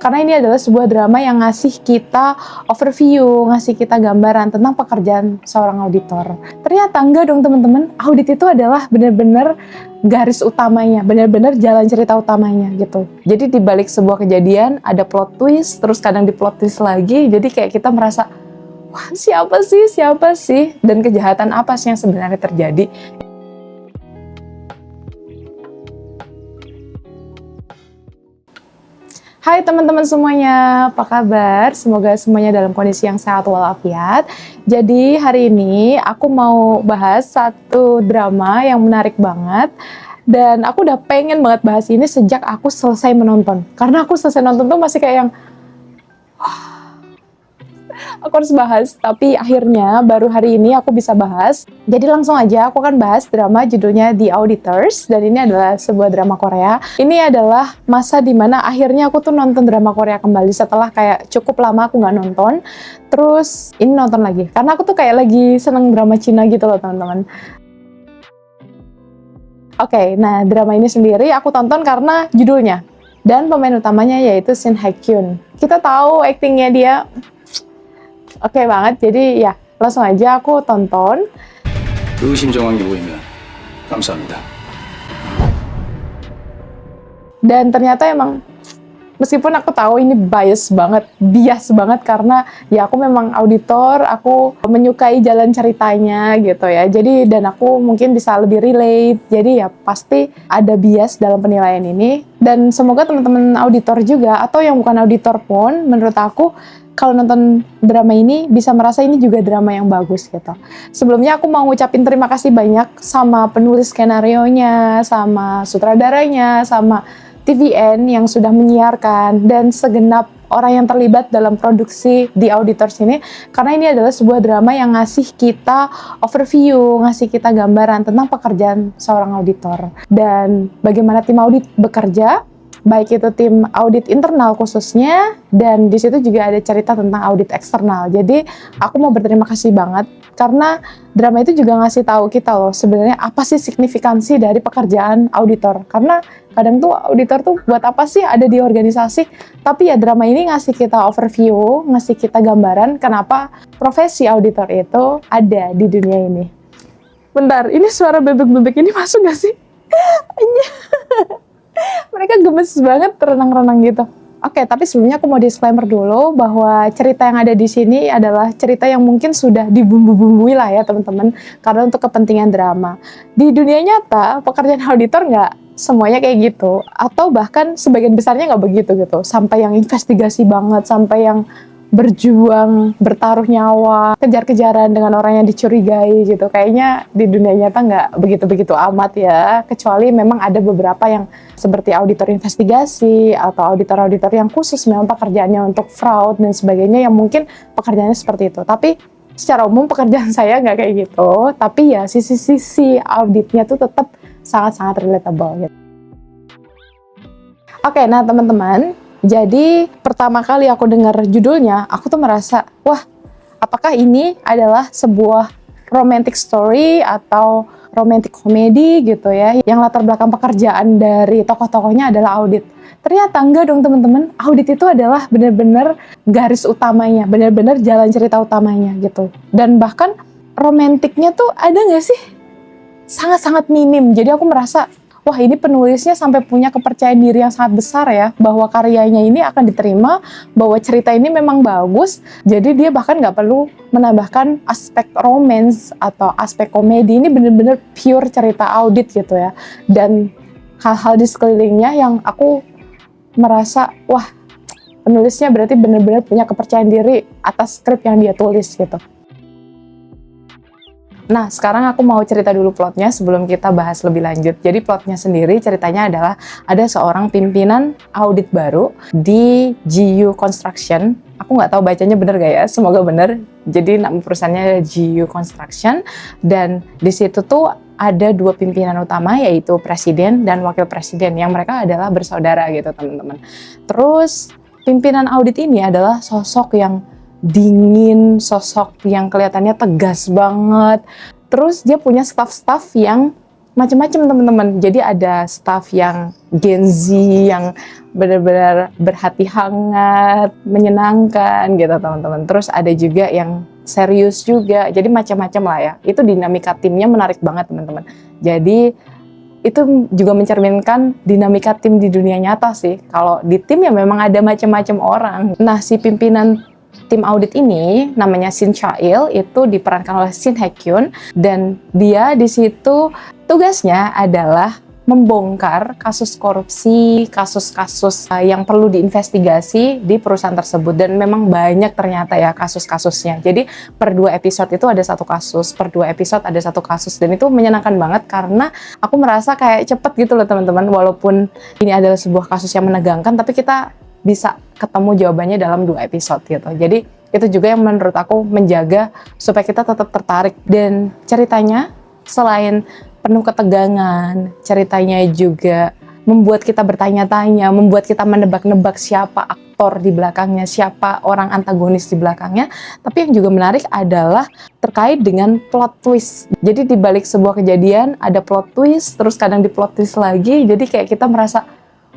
Karena ini adalah sebuah drama yang ngasih kita overview, ngasih kita gambaran tentang pekerjaan seorang auditor. Ternyata enggak dong teman-teman, audit itu adalah benar-benar garis utamanya, benar-benar jalan cerita utamanya gitu. Jadi di balik sebuah kejadian ada plot twist, terus kadang di plot twist lagi, jadi kayak kita merasa, wah siapa sih, dan kejahatan apa sih yang sebenarnya terjadi. Hai teman-teman semuanya, apa kabar? Semoga semuanya dalam kondisi yang sehat walafiat. Jadi hari ini aku mau bahas satu drama yang menarik banget. Dan aku udah pengen banget bahas ini sejak aku selesai menonton. Karena aku selesai nonton tuh masih kayak yang, aku harus bahas, tapi akhirnya baru hari ini aku bisa bahas. Jadi langsung aja aku akan bahas drama judulnya The Auditors, dan ini adalah sebuah drama Korea. Ini adalah masa dimana akhirnya aku tuh nonton drama Korea kembali setelah kayak cukup lama aku nggak nonton. Terus ini nonton lagi, karena aku tuh kayak lagi seneng drama Cina gitu loh teman-teman. Oke, nah drama ini sendiri aku tonton karena judulnya. Dan pemain utamanya yaitu Shin Hye Kyun. Kita tahu aktingnya dia oke banget, jadi ya langsung aja aku tonton. 의심정한 게 보이면 감사합니다. Dan ternyata emang, meskipun aku tahu ini bias banget karena ya aku memang auditor, aku menyukai jalan ceritanya gitu ya. Jadi dan aku mungkin bisa lebih relate. Jadi ya pasti ada bias dalam penilaian ini. Dan semoga teman-teman auditor juga atau yang bukan auditor pun, menurut aku kalau nonton drama ini bisa merasa ini juga drama yang bagus gitu. Sebelumnya aku mau ngucapin terima kasih banyak sama penulis skenarionya, sama sutradaranya, sama TVN yang sudah menyiarkan, dan segenap orang yang terlibat dalam produksi The Auditors ini, karena ini adalah sebuah drama yang ngasih kita overview, ngasih kita gambaran tentang pekerjaan seorang auditor dan bagaimana tim audit bekerja, baik itu tim audit internal khususnya, dan di situ juga ada cerita tentang audit eksternal. Jadi aku mau berterima kasih banget karena drama itu juga ngasih tahu kita loh sebenarnya apa sih signifikansi dari pekerjaan auditor. Karena kadang tuh auditor tuh buat apa sih ada di organisasi, tapi ya drama ini ngasih kita overview, ngasih kita gambaran kenapa profesi auditor itu ada di dunia ini. Bentar, ini suara bebek-bebek ini masuk gak sih? Mereka gemes banget, renang-renang gitu. Oke, tapi sebelumnya aku mau disclaimer dulu bahwa cerita yang ada di sini adalah cerita yang mungkin sudah dibumbu-bumbui lah ya teman-teman, karena untuk kepentingan drama. Di dunia nyata, pekerjaan auditor nggak semuanya kayak gitu, atau bahkan sebagian besarnya nggak begitu gitu, sampai yang investigasi banget, sampai yang berjuang, bertaruh nyawa, kejar-kejaran dengan orang yang dicurigai gitu. Kayaknya di dunia nyata nggak begitu-begitu amat ya, kecuali memang ada beberapa yang seperti auditor investigasi atau auditor-auditor yang khusus memang pekerjaannya untuk fraud dan sebagainya yang mungkin pekerjaannya seperti itu. Tapi secara umum pekerjaan saya nggak kayak gitu, tapi ya sisi-sisi auditnya tuh tetap sangat-sangat relatable gitu. Oke, nah teman-teman, jadi pertama kali aku dengar judulnya, aku tuh merasa, wah, apakah ini adalah sebuah romantic story atau romantic comedy gitu ya, yang latar belakang pekerjaan dari tokoh-tokohnya adalah audit. Ternyata enggak dong teman-teman, audit itu adalah benar-benar garis utamanya, benar-benar jalan cerita utamanya gitu. Dan bahkan romantiknya tuh ada nggak sih? Sangat-sangat minim, jadi aku merasa, wah ini penulisnya sampai punya kepercayaan diri yang sangat besar ya, bahwa karyanya ini akan diterima, bahwa cerita ini memang bagus, jadi dia bahkan nggak perlu menambahkan aspek romance atau aspek komedi, ini bener-bener pure cerita audit gitu ya. Dan hal-hal di sekelilingnya yang aku merasa, wah penulisnya berarti bener-bener punya kepercayaan diri atas skrip yang dia tulis gitu. Nah, sekarang aku mau cerita dulu plotnya sebelum kita bahas lebih lanjut. Jadi plotnya sendiri ceritanya adalah ada seorang pimpinan audit baru di GU Construction. Aku nggak tahu bacanya bener gak ya, semoga bener. Jadi nama perusahaannya GU Construction, dan di situ tuh ada dua pimpinan utama yaitu presiden dan wakil presiden yang mereka adalah bersaudara gitu teman-teman. Terus pimpinan audit ini adalah sosok yang dingin, sosok yang kelihatannya tegas banget. Terus dia punya staff-staff yang macam-macam teman-teman. Jadi ada staff yang Gen Z yang benar-benar berhati hangat, menyenangkan gitu teman-teman. Terus ada juga yang serius juga. Jadi macam-macam lah ya. Itu dinamika timnya menarik banget teman-teman. Jadi itu juga mencerminkan dinamika tim di dunia nyata sih. Kalau di tim ya memang ada macam-macam orang. Nah, si pimpinan tim audit ini namanya Shin Cha-il, itu diperankan oleh Shin Hye-kyun, dan dia di situ tugasnya adalah membongkar kasus korupsi, kasus-kasus yang perlu diinvestigasi di perusahaan tersebut. Dan memang banyak ternyata ya kasus-kasusnya. Jadi per 2 episode itu ada 1 kasus, per 2 episode ada 1 kasus. Dan itu menyenangkan banget karena aku merasa kayak cepet gitu loh teman-teman. Walaupun ini adalah sebuah kasus yang menegangkan, tapi kita bisa ketemu jawabannya dalam 2 episode gitu. Jadi itu juga yang menurut aku menjaga supaya kita tetap tertarik. Dan ceritanya selain penuh ketegangan, ceritanya juga membuat kita bertanya-tanya, membuat kita menebak-nebak siapa aktor di belakangnya, siapa orang antagonis di belakangnya. Tapi yang juga menarik adalah terkait dengan plot twist. Jadi di balik sebuah kejadian ada plot twist, terus kadang di plot twist lagi. Jadi kayak kita merasa,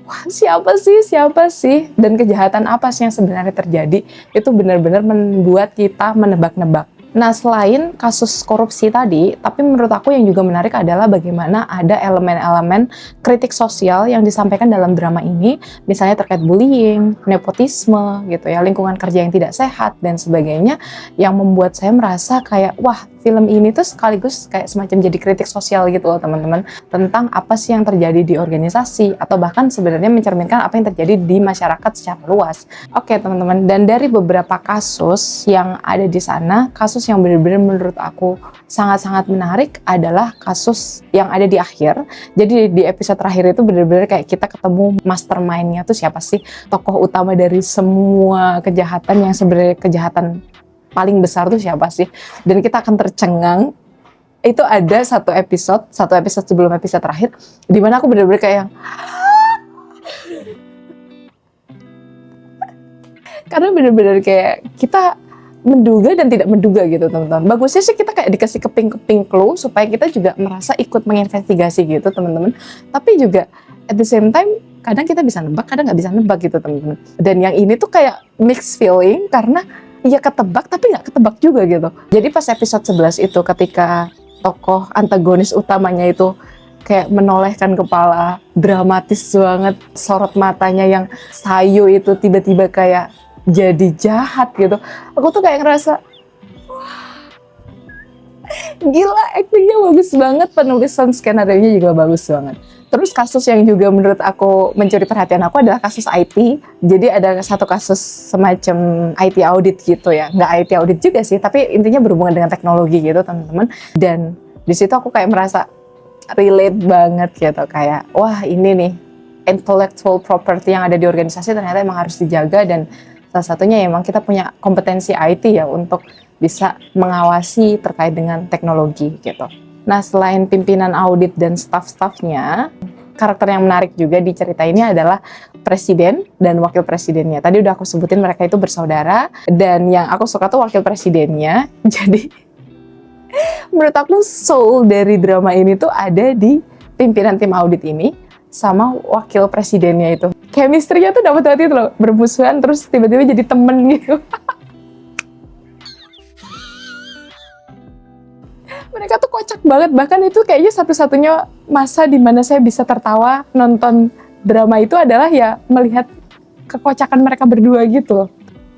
wah, siapa sih? Dan kejahatan apa sih yang sebenarnya terjadi? Itu benar-benar membuat kita menebak-nebak. Nah, selain kasus korupsi tadi, tapi menurut aku yang juga menarik adalah bagaimana ada elemen-elemen kritik sosial yang disampaikan dalam drama ini, misalnya terkait bullying, nepotisme, gitu ya, lingkungan kerja yang tidak sehat, dan sebagainya, yang membuat saya merasa kayak, wah, film ini tuh sekaligus kayak semacam jadi kritik sosial gitu loh teman-teman, tentang apa sih yang terjadi di organisasi, atau bahkan sebenarnya mencerminkan apa yang terjadi di masyarakat secara luas. Oke teman-teman, dan dari beberapa kasus yang ada di sana, kasus yang benar-benar menurut aku sangat-sangat menarik adalah kasus yang ada di akhir. Jadi di episode terakhir itu benar-benar kayak kita ketemu mastermind-nya tuh siapa sih, tokoh utama dari semua kejahatan yang sebenarnya kejahatan paling besar tuh siapa sih, dan kita akan tercengang. Itu ada satu episode sebelum episode terakhir, di mana aku benar-benar kayak yang karena benar-benar kayak kita menduga dan tidak menduga gitu teman-teman. Bagusnya sih kita kayak dikasih keping-keping clue supaya kita juga merasa ikut menginvestigasi gitu teman-teman. Tapi juga at the same time kadang kita bisa nebak, kadang nggak bisa nebak gitu teman-teman. Dan yang ini tuh kayak mixed feeling karena iya ketebak tapi nggak ketebak juga gitu. Jadi pas episode 11 itu ketika tokoh antagonis utamanya itu kayak menolehkan kepala, dramatis banget, sorot matanya yang sayu itu tiba-tiba kayak jadi jahat gitu. Aku tuh kayak ngerasa, wah, gila, actingnya bagus banget, penulisan skenario-nya juga bagus banget. Terus kasus yang juga menurut aku mencuri perhatian aku adalah kasus IT. Jadi ada satu kasus semacam IT audit gitu ya. Nggak IT audit juga sih, tapi intinya berhubungan dengan teknologi gitu teman-teman. Dan di situ aku kayak merasa relate banget gitu. Kayak, wah ini nih, intellectual property yang ada di organisasi ternyata emang harus dijaga. Dan salah satunya emang kita punya kompetensi IT ya untuk bisa mengawasi terkait dengan teknologi gitu. Nah, selain pimpinan audit dan staff-staffnya, karakter yang menarik juga di cerita ini adalah presiden dan wakil presidennya. Tadi udah aku sebutin mereka itu bersaudara, dan yang aku suka tuh wakil presidennya. Jadi, menurut aku soul dari drama ini tuh ada di pimpinan tim audit ini sama wakil presidennya itu. Chemistry-nya tuh dapet banget itu loh, bermusuhan terus tiba-tiba jadi temen gitu. Mereka tuh kocak banget, bahkan itu kayaknya satu-satunya masa di mana saya bisa tertawa nonton drama itu adalah ya melihat kekocakan mereka berdua gitu loh.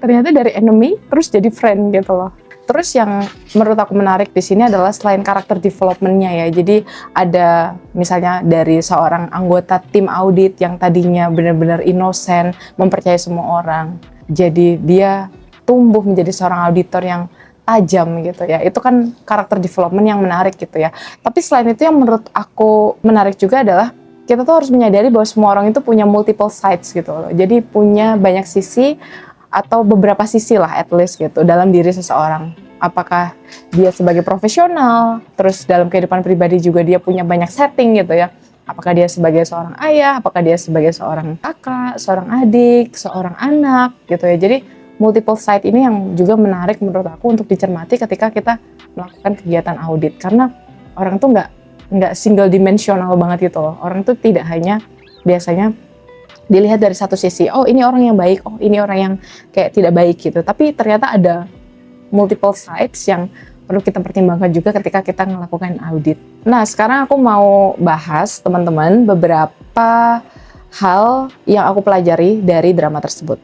Ternyata dari enemy terus jadi friend gitu loh. Terus yang menurut aku menarik di sini adalah selain karakter development-nya ya. Jadi ada misalnya dari seorang anggota tim audit yang tadinya benar-benar innocent, mempercayai semua orang. Jadi dia tumbuh menjadi seorang auditor yang tajam gitu ya. Itu kan karakter development yang menarik gitu ya. Tapi selain itu yang menurut aku menarik juga adalah kita tuh harus menyadari bahwa semua orang itu punya multiple sides gitu loh. Jadi punya banyak sisi atau beberapa sisi lah at least gitu dalam diri seseorang. Apakah dia sebagai profesional, terus dalam kehidupan pribadi juga dia punya banyak setting gitu ya. Apakah dia sebagai seorang ayah, apakah dia sebagai seorang kakak, seorang adik, seorang anak gitu ya. Jadi multiple side ini yang juga menarik menurut aku untuk dicermati ketika kita melakukan kegiatan audit. Karena orang tuh nggak nggak single dimensional banget gitu loh. Orang tuh tidak hanya biasanya dilihat dari satu sisi, oh ini orang yang baik, oh ini orang yang kayak tidak baik gitu. Tapi ternyata ada multiple sides yang perlu kita pertimbangkan juga ketika kita melakukan audit. Nah, sekarang aku mau bahas teman-teman beberapa hal yang aku pelajari dari drama tersebut.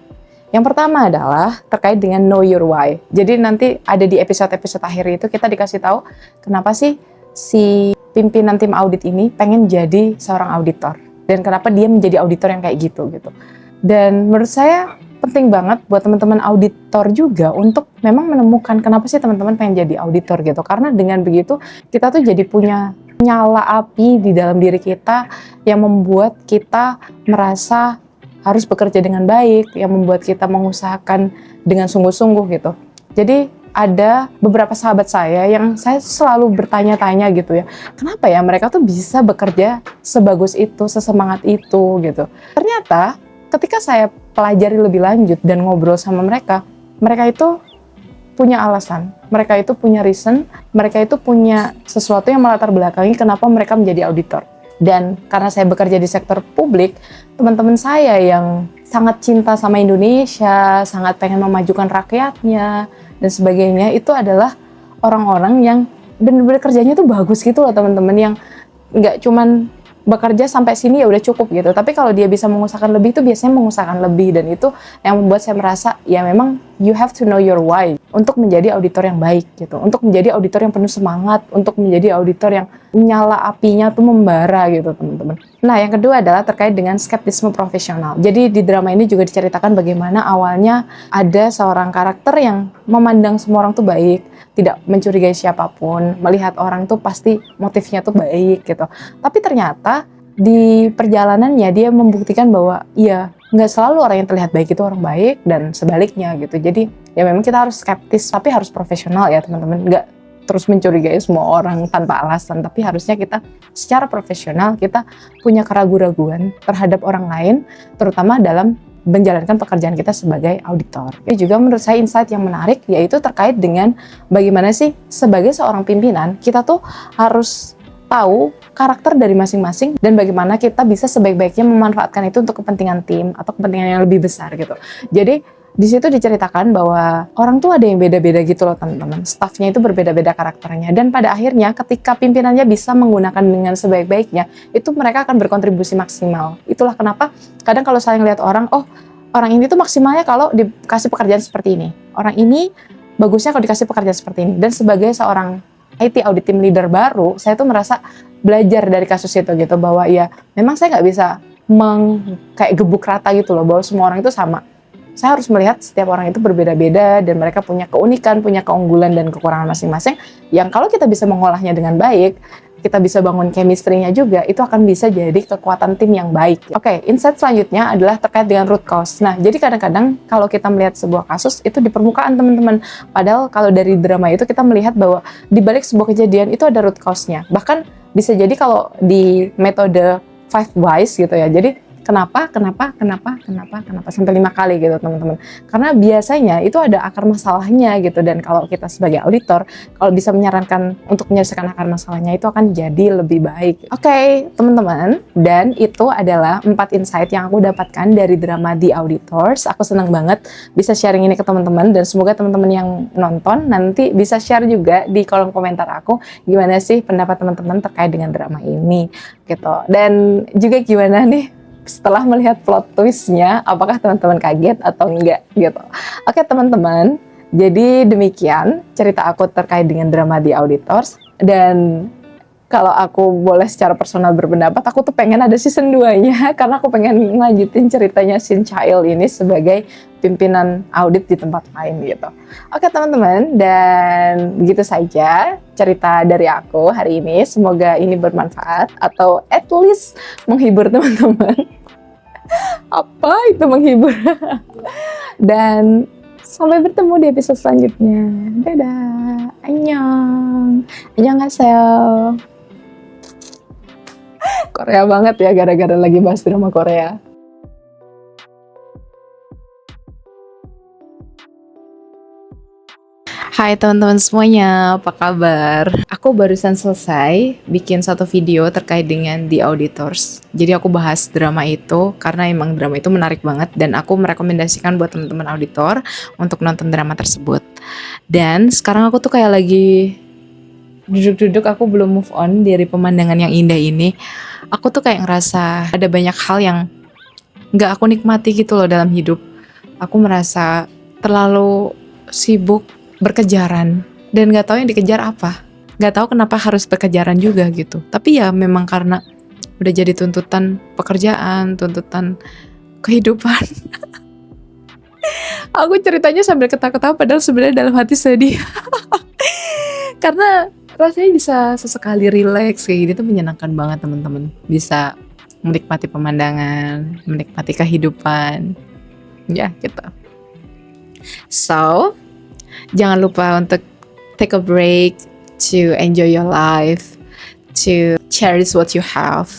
Yang pertama adalah terkait dengan know your why. Jadi nanti ada di episode-episode akhir itu kita dikasih tahu kenapa sih si pimpinan tim audit ini pengen jadi seorang auditor. Dan kenapa dia menjadi auditor yang kayak gitu. Dan menurut saya penting banget buat teman-teman auditor juga untuk memang menemukan kenapa sih teman-teman pengen jadi auditor gitu. Karena dengan begitu kita tuh jadi punya nyala api di dalam diri kita yang membuat kita merasa harus bekerja dengan baik, yang membuat kita mengusahakan dengan sungguh-sungguh gitu. Jadi ada beberapa sahabat saya yang saya selalu bertanya-tanya gitu ya, kenapa ya mereka tuh bisa bekerja sebagus itu, sesemangat itu gitu. Ternyata ketika saya pelajari lebih lanjut dan ngobrol sama mereka, mereka itu punya alasan, mereka itu punya reason, mereka itu punya sesuatu yang melatar belakangi kenapa mereka menjadi auditor. Dan karena saya bekerja di sektor publik, teman-teman saya yang sangat cinta sama Indonesia, sangat pengen memajukan rakyatnya, dan sebagainya, itu adalah orang-orang yang benar-benar kerjanya tuh bagus gitu loh teman-teman, yang nggak cuman bekerja sampai sini ya udah cukup gitu. Tapi kalau dia bisa mengusahakan lebih, itu biasanya mengusahakan lebih, dan itu yang membuat saya merasa ya memang you have to know your why untuk menjadi auditor yang baik gitu, untuk menjadi auditor yang penuh semangat, untuk menjadi auditor yang nyala apinya tuh membara gitu teman-teman. Nah, yang kedua adalah terkait dengan skeptisme profesional. Jadi di drama ini juga diceritakan bagaimana awalnya ada seorang karakter yang memandang semua orang tuh baik, tidak mencurigai siapapun, melihat orang tuh pasti motifnya tuh baik gitu. Tapi ternyata di perjalanannya dia membuktikan bahwa iya, nggak selalu orang yang terlihat baik itu orang baik, dan sebaliknya gitu. Jadi ya memang kita harus skeptis, tapi harus profesional ya teman-teman. Nggak terus mencurigai semua orang tanpa alasan, tapi harusnya kita secara profesional kita punya keraguan-raguan terhadap orang lain, terutama dalam menjalankan pekerjaan kita sebagai auditor. Ini juga menurut saya insight yang menarik, yaitu terkait dengan bagaimana sih sebagai seorang pimpinan kita tuh harus tahu karakter dari masing-masing dan bagaimana kita bisa sebaik-baiknya memanfaatkan itu untuk kepentingan tim atau kepentingan yang lebih besar gitu. Jadi di situ diceritakan bahwa orang tuh ada yang beda-beda gitu loh teman-teman. Staffnya itu berbeda-beda karakternya, dan pada akhirnya ketika pimpinannya bisa menggunakan dengan sebaik-baiknya, itu mereka akan berkontribusi maksimal. Itulah kenapa kadang kalau saya ngelihat orang, oh orang ini tuh maksimalnya kalau dikasih pekerjaan seperti ini. Orang ini bagusnya kalau dikasih pekerjaan seperti ini. Dan sebagai seorang IT audit team leader baru, saya tuh merasa belajar dari kasus itu gitu, bahwa ya memang saya nggak bisa kayak gebuk rata gitu loh, bahwa semua orang itu sama. Saya harus melihat setiap orang itu berbeda-beda dan mereka punya keunikan, punya keunggulan dan kekurangan masing-masing, yang kalau kita bisa mengolahnya dengan baik, kita bisa bangun chemistry-nya juga, itu akan bisa jadi kekuatan tim yang baik. Oke, insight selanjutnya adalah terkait dengan root cause. Nah, jadi kadang-kadang kalau kita melihat sebuah kasus, itu di permukaan teman-teman. Padahal kalau dari drama itu kita melihat bahwa di balik sebuah kejadian itu ada root cause-nya. Bahkan bisa jadi kalau di metode 5 whys gitu ya, jadi kenapa sampai 5 kali gitu teman-teman. Karena biasanya itu ada akar masalahnya gitu, dan kalau kita sebagai auditor kalau bisa menyarankan untuk menyelesaikan akar masalahnya, itu akan jadi lebih baik. Oke, teman-teman, dan itu adalah 4 insight yang aku dapatkan dari drama The Auditors. Aku senang banget bisa sharing ini ke teman-teman, dan semoga teman-teman yang nonton nanti bisa share juga di kolom komentar aku gimana sih pendapat teman-teman terkait dengan drama ini gitu. Dan juga gimana nih setelah melihat plot twist-nya, apakah teman-teman kaget atau enggak gitu. Oke teman-teman, jadi demikian cerita aku terkait dengan drama The Auditors. Dan kalau aku boleh secara personal berpendapat, aku tuh pengen ada season 2-nya karena aku pengen ngelanjutin ceritanya Shin Chail ini sebagai pimpinan audit di tempat lain gitu. Oke teman-teman, dan begitu saja cerita dari aku hari ini. Semoga ini bermanfaat atau at least menghibur teman-teman. Apa itu menghibur? Dan sampai bertemu di episode selanjutnya. Dadah. Annyeong. Annyeonghaseyo. Korea banget ya gara-gara lagi bahas drama Korea. Hai teman-teman semuanya, apa kabar? Aku barusan selesai bikin satu video terkait dengan The Auditors. Jadi aku bahas drama itu karena emang drama itu menarik banget dan aku merekomendasikan buat teman-teman auditor untuk nonton drama tersebut. Dan sekarang aku tuh kayak lagi duduk-duduk, aku belum move on dari pemandangan yang indah ini. Aku tuh kayak ngerasa ada banyak hal yang nggak aku nikmati gitu loh dalam hidup. Aku merasa terlalu sibuk berkejaran dan nggak tahu yang dikejar apa, nggak tahu kenapa harus berkejaran juga gitu. Tapi ya memang karena udah jadi tuntutan pekerjaan, tuntutan kehidupan. Aku ceritanya sambil ketawa-ketawa padahal sebenarnya dalam hati sedih. Karena rasanya bisa sesekali relax kayak gini tuh menyenangkan banget teman-teman. Bisa menikmati pemandangan, menikmati kehidupan, ya gitu. So, jangan lupa untuk take a break to enjoy your life, to cherish what you have.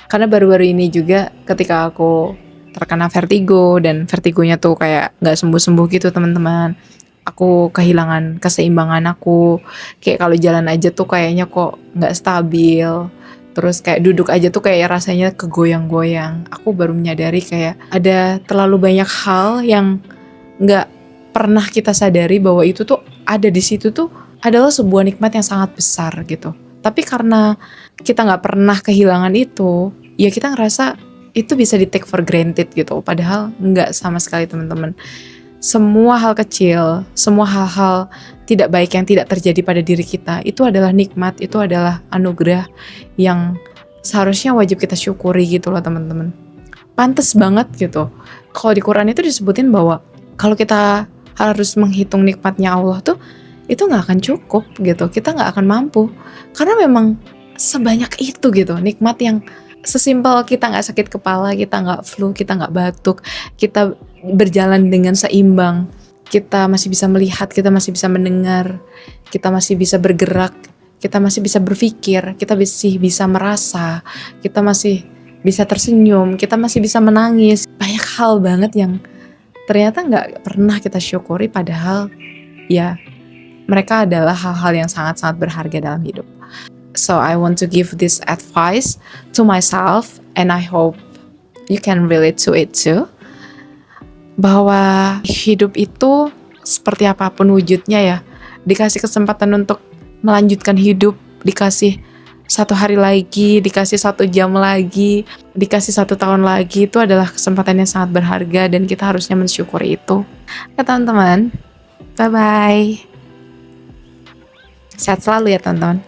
Karena baru-baru ini juga ketika aku terkena vertigo dan vertigonya tuh kayak nggak sembuh-sembuh gitu teman-teman. Aku kehilangan keseimbangan aku. Kayak kalau jalan aja tuh kayaknya kok nggak stabil. Terus kayak duduk aja tuh kayak rasanya kegoyang-goyang. Aku baru menyadari kayak ada terlalu banyak hal yang nggak pernah kita sadari bahwa itu tuh ada di situ tuh adalah sebuah nikmat yang sangat besar gitu. Tapi karena kita nggak pernah kehilangan itu, ya kita ngerasa itu bisa di take for granted gitu. Padahal nggak sama sekali teman-teman. Semua hal kecil, semua hal-hal tidak baik yang tidak terjadi pada diri kita, itu adalah nikmat, itu adalah anugerah yang seharusnya wajib kita syukuri gitu loh teman-teman. Pantes banget gitu. Kalau di Quran itu disebutin bahwa kalau kita harus menghitung nikmatnya Allah tuh, itu gak akan cukup gitu, kita gak akan mampu. Karena memang sebanyak itu gitu, nikmat yang sesimpel kita gak sakit kepala, kita gak flu, kita gak batuk, kita berjalan dengan seimbang, kita masih bisa melihat, kita masih bisa mendengar, kita masih bisa bergerak, kita masih bisa berpikir, kita masih bisa merasa, kita masih bisa tersenyum, kita masih bisa menangis. Banyak hal banget yang ternyata nggak pernah kita syukuri, padahal ya mereka adalah hal-hal yang sangat-sangat berharga dalam hidup. So I want to give this advice to myself and I hope you can relate to it too. Bahwa hidup itu seperti apapun wujudnya ya, dikasih kesempatan untuk melanjutkan hidup, dikasih 1 hari lagi, dikasih 1 jam lagi, dikasih 1 tahun lagi, itu adalah kesempatan yang sangat berharga dan kita harusnya mensyukuri itu. Ya teman-teman, bye-bye. Sehat selalu ya teman-teman.